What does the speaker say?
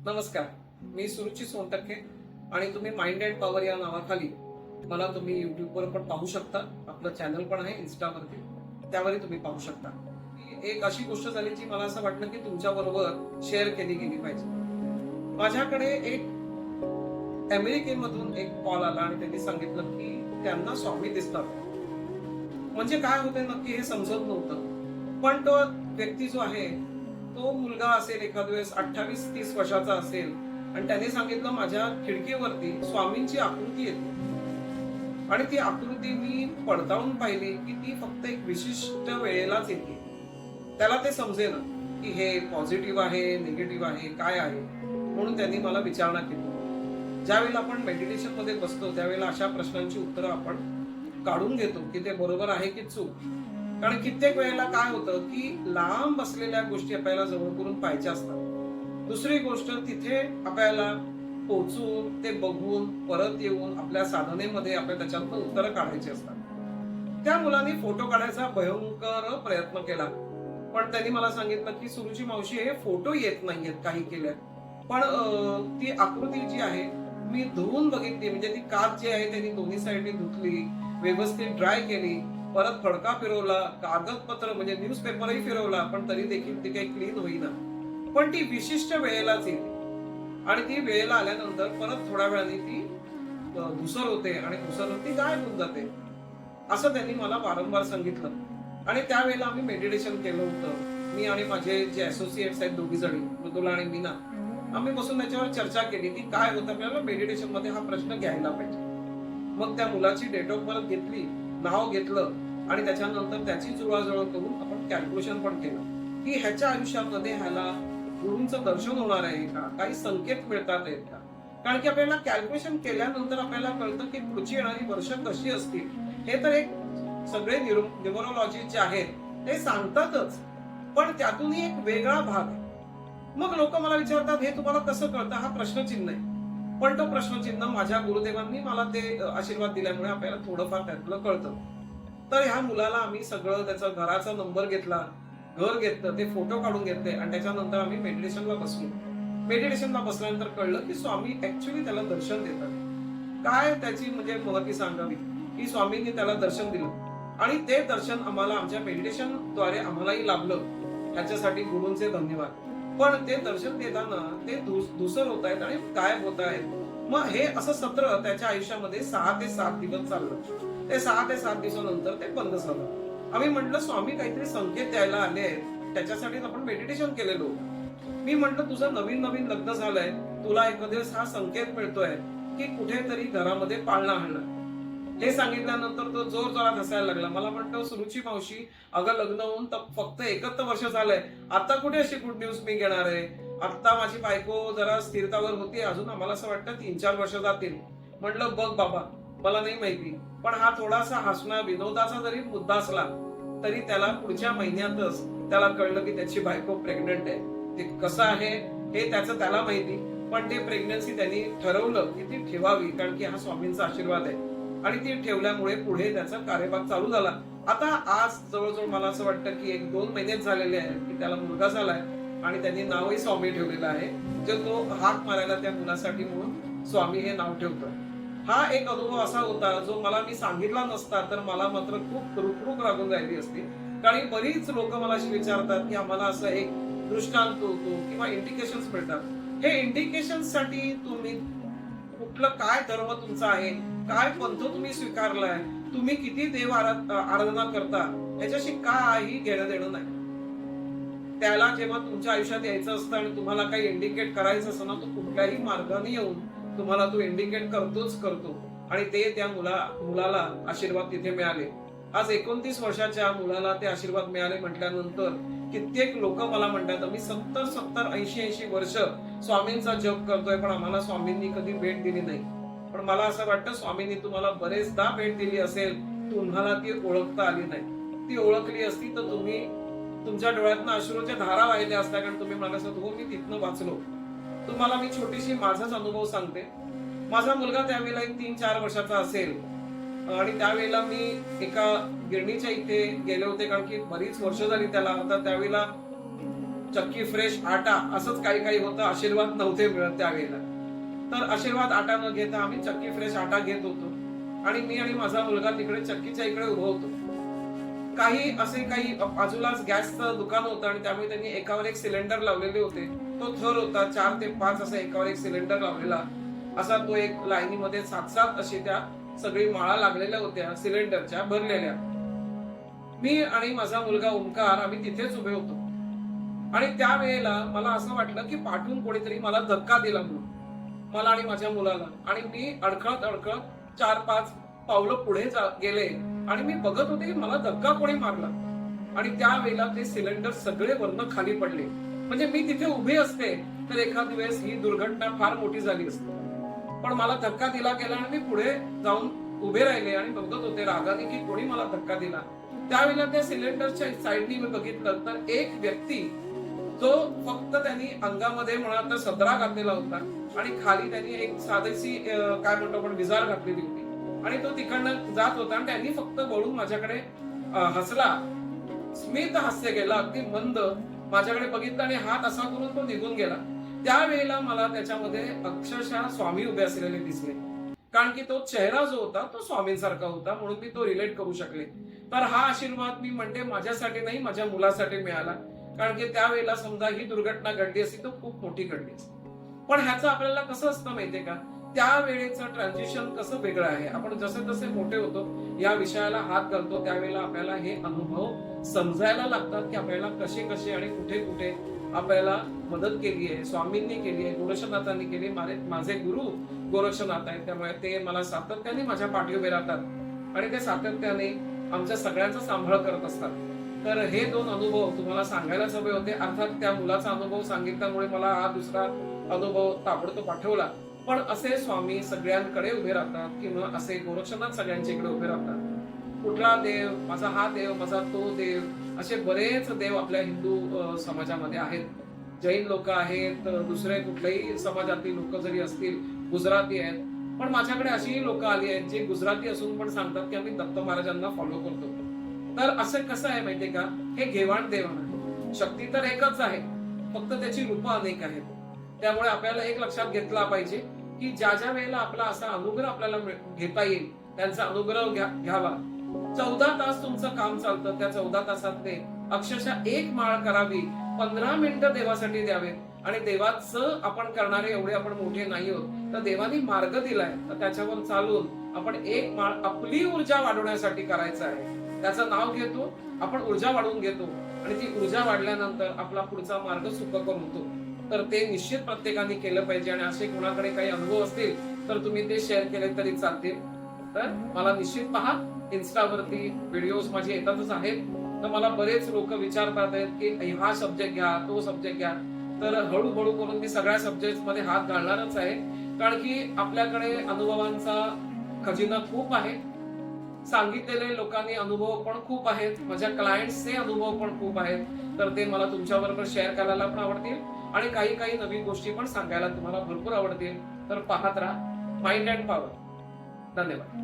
नमस्कार, मी सुरुची सोनटक्के आणि तुम्ही माइंड अँड पॉवर या नावाखाली मला तुम्ही युट्यूबवर पण पाहू शकता. आपलं चॅनल पण आहे इन्स्टावरती, त्यावरही तुम्ही पाहू शकता. एक अशी गोष्ट झाली जी मला असं वाटलं की तुमच्या बरोबर शेअर केली गेली पाहिजे. माझ्याकडे एक अमेरिकेमधून एक कॉल आला आणि त्यांनी सांगितलं की त्यांना स्वामी दिसतात. म्हणजे काय होते नक्की हे समजत नव्हतं. पण तो व्यक्ती जो आहे तो मुलगा असेल, एखाद्या वेळेस 28-30 वर्षाचा असेल आणि त्याने सांगितलं माझ्या खिडकीवरती स्वामींची आकृती येते आणि ती आकृती मी पडताळून पाहिली की ती फक्त एक विशिष्ट वेळेलाच येते. त्याला ते समजेल की हे पॉझिटिव्ह आहे, निगेटिव्ह आहे, काय आहे. म्हणून त्यांनी मला विचारणा केली. ज्यावेळेला आपण मेडिटेशन मध्ये बसतो त्यावेळेला अशा प्रश्नांची उत्तरं आपण काढून घेतो की ते बरोबर आहे की चूक. कारण कित्येक वेळेला काय होतं की लांब बसलेल्या गोष्टी आपल्याला जवळ करून पाहिजे असतात. दुसरी गोष्ट, तिथे आपल्याला पोहोचून ते बघून परत येऊन आपल्या साधनेमध्ये आपल्या त्याच्यातनं उत्तरं काढायची असतात. त्या मुलाने फोटो काढायचा भयंकर प्रयत्न केला, पण त्यांनी मला सांगितलं की सुरुची मावशी हे फोटो येत नाहीयेत काही केल्या, पण ती आकृती जी आहे मी धुवून बघितली. म्हणजे ती काच जी आहे त्यांनी दोन्ही साईडनी धुतली, व्यवस्थित ड्राय केली, परत फडका फिरवला, कागदपत्र म्हणजे न्यूजपेपरही फिरवला, पण तरी देखील ती काही क्लीन होईना. पण ती विशिष्ट वेळेलाच येते आणि ती वेळेला आल्यानंतर परत थोड्या वेळाने ती धुसर होते आणि धुसर गायब होऊन जाते. असं त्यांनी मला वारंवार सांगितलं. आणि त्यावेळेला आम्ही मेडिटेशन केलं होतं. मी आणि माझे जे असोसिएट्स आहेत दोघी जणी, मृदुला आणि मीना, आम्ही बसून त्याच्यावर चर्चा केली की काय होतं, आपल्याला मेडिटेशन मध्ये हा प्रश्न घ्यायला पाहिजे. मग त्या मुलाची डेट ऑफ बर्थ घेतली, नाव घेतलं आणि त्याच्यानंतर त्याची जुळवाजुळव करून आपण कॅल्क्युलेशन पण केलं की ह्याच्या आयुष्यामध्ये ह्याला गुरूंचं दर्शन होणार आहे का, काही संकेत मिळतात आहेत का. कारण की आपल्याला कॅल्क्युलेशन केल्यानंतर आपल्याला कळतं की पुढची येणारी वर्ष कशी असतील. हे तर एक सगळे न्यूमरोलॉजी जे आहेत ते सांगतातच, पण त्यातूनही एक वेगळा भाग आहे. मग लोक मला विचारतात हे तुम्हाला कसं कळतं, हा प्रश्नचिन्ह आहे. पण तो प्रश्नचिन्ह माझ्या गुरुदेवांनी मला ते आशीर्वाद दिल्यामुळे आपल्याला थोडंफार त्यातलं कळतं. तर ह्या मुलाला आम्ही सगळं त्याचा घराचा नंबर घेतला, घर घेतलं, ते फोटो काढून घेतले आणि त्याच्यानंतर आम्ही मेडिटेशनला बसलो. मेडिटेशनला बसल्यानंतर कळलं की स्वामी ऍक्च्युली त्याला दर्शन देतात. काय त्याची म्हणजे महती सांगावी की स्वामींनी त्याला दर्शन दिलं आणि ते दर्शन आम्हाला आमच्या मेडिटेशनद्वारे आम्हालाही लाभलं. ह्याच्यासाठी गुरूंचे धन्यवाद. पण ते दर्शन देताना ते धुसर होत आहेत आणि गायब होत आहेत. मग हे असं सत्र त्याच्या आयुष्यामध्ये 6 ते 7 दिवस चाललं. ते 6 ते 7 दिवसानंतर ते बंद झालं. आम्ही म्हटलं स्वामी काहीतरी संकेत द्यायला आले आहेत, त्याच्यासाठीच आपण मेडिटेशन केलेलो. मी म्हटलं तुझं नवीन नवीन लग्न झालंय, तुला एखाद्या दिवस हा संकेत मिळतोय की कुठेतरी घरामध्ये पाळणा हलणार. हे सांगितल्यानंतर तो जोर जोरात हसायला लागला. मला म्हणतो सुरुची मावशी, अगं लग्न होऊन फक्त 1 वर्ष झालंय, आता कुठे अशी गुड न्यूज मी घेणार आहे. आता माझी बायको जरा स्थिरतावर होती, अजून आम्हाला असं वाटतं 3-4 वर्ष जातील. म्हटलं बघ बाबा, मला नाही माहिती, पण हा थोडासा हसणं विनोदाचा जरी मुद्दा असला तरी त्याला पुढच्या महिन्यातच त्याला कळलं की त्याची बायको प्रेग्नंट आहे. ते कसं आहे हे त्याला माहिती, पण ते प्रेग्नन्सी त्यांनी ठरवलं की ती ठेवावी, कारण की हा स्वामींचा आशीर्वाद आहे. आणि ती ठेवल्यामुळे पुढे त्याचा कार्यभाग चालू झाला. आता आज जवळजवळ मला असं वाटतं की 1-2 महिनेच झालेले आहेत की त्याला मुलगा झालाय आणि त्यांनी नावही स्वामी ठेवलेलं आहे. जे तो हाक मारायला त्या मुलासाठी म्हणून स्वामी हे नाव ठेवतोय. हा एक अनुभव असा होता जो मी सांगितला नसता तर मला मात्र खूप रुखरुख लागून राहिली असती. कारण बरीच लोक मला अशी विचारतात की आम्हाला असं एक दृष्टांत होतो किंवा इंडिकेशन्स मिळतात. हे इंडिकेशन्स साठी तुम्ही कुठलं काय धर्म तुमचा आहे, काय पंथ तुम्ही स्वीकारलाय, तुम्ही किती देव आराधना करता, ह्याच्याशी काही घेणं देणं नाही. त्याला जेव्हा तुमच्या आयुष्यात यायचं असतं आणि तुम्हाला काही इंडिकेट करायचं असतं ना, तो कुठल्याही मार्गाने येऊन तुम्हाला तो इंडिकेट करतोच करतो. आणि ते त्या मुलाला आशीर्वाद तिथे मिळाले. आज 29 वर्षाच्या मुलाला ते आशीर्वाद मिळाले म्हटल्यानंतर कित्येक लोक मला म्हणतात आम्ही 70-70, 80-80 वर्ष स्वामींचा जप करतोय, पण आम्हाला स्वामींनी कधी भेट दिली नाही. पण मला असं वाटतं स्वामींनी तुम्हाला बरेचदा भेट दिली असेल, तुम्हाला ती ओळखता आली नाही. ती ओळखली असती तर तुम्ही तुमच्या डोळ्यातनं अश्रूच्या धारा वाहिल्या असत्या, कारण तुम्ही म्हणाल असत हो मी तिथनं वाचलो. तुम्हाला मी छोटीशी माझाच अनुभव सांगते. माझा मुलगा त्यावेळेला 3-4 वर्षाचा असेल आणि त्यावेळेला मी एका गिरणीच्या इथे गेले होते, कारण की बरीच वर्ष झाली त्याला. आता त्यावेळेला चक्की फ्रेश आटा असंच काही काही होतं, आशीर्वाद नव्हते मिळत त्यावेळेला. तर आशीर्वाद आटा न घेता आम्ही चक्की फ्रेश आटा घेत होतो आणि मी आणि माझा मुलगा तिकडे चक्कीच्या इकडे उभं होतो. काही बाजूलाच गॅसचं दुकान होतं आणि त्यामुळे त्यांनी एकावर एक सिलेंडर लावलेले होते. तो थर होता 4 ते 5 असा एकावर एक सिलेंडर लावलेला असा तो एक लाईनीमध्ये 7-7 अशी त्या सगळी माळा लागलेल्या होत्या सिलेंडरच्या भरलेल्या. मी आणि माझा मुलगा ओंकार आम्ही तिथेच उभे होतो आणि त्यावेळेला मला असं वाटलं की पाठवून कोणीतरी मला धक्का दिला म्हणून, मला आणि माझ्या मुलाला. आणि मी अडखळत अडखळत 4-5 पावलं पुढे गेले आणि मी बघत होते की मला धक्का कोणी मारला. आणि त्यावेळेला ते सिलेंडर सगळे वरनं खाली पडले. म्हणजे मी तिथे उभे असते तर एखाद वेळेस ही दुर्घटना फार मोठी झाली असती. पण मला धक्का दिला गेला आणि मी पुढे जाऊन उभे राहिले आणि बघत होते रागाने की कोणी मला धक्का दिला. त्यावेळेला त्या सिलेंडरच्या साईडनी मी बघितलं तर एक व्यक्ती जो फक्त त्यांनी अंगामध्ये म्हणा तर सदरा घातलेला होता आणि खाली त्यांनी एक साधीशी काय म्हणतो आपण विजार घातलेली होती आणि तो तिकडनं जात होता आणि त्यांनी फक्त वळून माझ्याकडे हसला, स्मित हास्य केला, अगदी मंद माझ्याकडे बघितलं आणि हात असा करून तो निघून गेला. त्यावेळेला मला त्याच्यामध्ये अक्षरशः स्वामी उभे असलेले दिसले, कारण की तो चेहरा जो होता तो स्वामींसारखा होता, म्हणून मी तो रिलेट करू शकले. तर हा आशीर्वाद मी म्हणते माझ्यासाठी नाही माझ्या मुलासाठी मिळाला, कारण की त्यावेळेला समजा ही दुर्घटना घडली असती तर खूप मोठी घडली असती. पण ह्याचं आपल्याला कसं असतं माहितीये का, त्यावेळेचं ट्रान्झिशन कसं वेगळं आहे. आपण जसे जसे मोठे होतो या विषयाला हात घालतो त्यावेळेला आपल्याला हे अनुभव समजायला लागतात की आपल्याला कसे कसे आणि कुठे कुठे आपल्याला मदत केली आहे, स्वामींनी केली आहे, गोरक्षनाथांनी केली. माझे गुरु गोरक्षनाथ आहेत, त्यामुळे ते मला सातत्याने माझ्या पाठी उभे राहतात आणि ते सातत्याने आमच्या सगळ्यांचा सांभाळ करत असतात. तर हे 2 अनुभव तुम्हाला सांगायलाच हवे होते. अर्थात त्या मुलाचा अनुभव सांगितल्यामुळे मला हा दुसरा अनुभव ताबडतोब पाठवला. पण असे स्वामी सगळ्यांकडे उभे राहतात किंवा असे गोरक्षनाथ सगळ्यांच्या इकडे उभे राहतात. कुठला देव, माझा हा देव, माझा तो देव, असे बरेच देव आपल्या हिंदू समाजामध्ये आहेत. जैन लोक आहेत, दुसरे कुठल्याही समाजातील लोक जरी असतील, गुजराती आहेत. पण माझ्याकडे अशी लोक आली आहेत जे गुजराती असून पण सांगतात की आम्ही दत्त महाराजांना फॉलो करतो. तर असं कसं आहे माहितीये का, हे घेवाण देवाण आहे. शक्ती तर एकच आहे, फक्त त्याची रूपं अनेक आहेत. त्यामुळे आपल्याला एक लक्षात घेतला पाहिजे की ज्या ज्या वेळेला आपला असा अनुग्रह आपल्याला घेता येईल त्यांचा अनुग्रह घ्यावा. 14 तास तुमचं काम चालतं, त्या 14 तासात ते अक्षरशः 1 माळ करावी, 15 मिनिटं देवासाठी द्यावेत. आणि देवाचं आपण करणारे एवढे आपण मोठे नाही आहोत, तर देवानी मार्ग दिलाय, तर त्याच्यावर चालून आपण 1 माळ आपली ऊर्जा वाढवण्यासाठी करायचं आहे. त्याचं नाव घेतो आपण, ऊर्जा वाढवून घेतो आणि ती ऊर्जा वाढल्यानंतर आपला पुढचा मार्ग सुखकर होतो. तर ते निश्चित प्रत्येकाने केलं पाहिजे. आणि असे कोणाकडे काही अनुभव असतील तर तुम्ही ते शेअर केले तरी चालतील. तर मला निश्चित पहा, इन्स्टावरती व्हिडिओज माझे येतातच आहेत. तर मला बरेच लोक विचारतात आहेत की हा सब्जेक्ट घ्या, तो सब्जेक्ट घ्या. तर हळूहळू करून मी सगळ्या सब्जेक्ट मध्ये हात घालणारच आहे, कारण की आपल्याकडे अनुभवांचा खजिना खूप आहे. सांगितलेले लोकांनी अनुभव पण खूप आहेत, माझ्या क्लायंट्सचे अनुभव पण खूप आहेत. तर ते मला तुमच्याबरोबर शेअर करायला पण आवडतील आणि काही काही नवीन गोष्टी पण सांगायला तुम्हाला भरपूर आवडतील. तर पाहत राहा माइंड अँड पॉवर. धन्यवाद.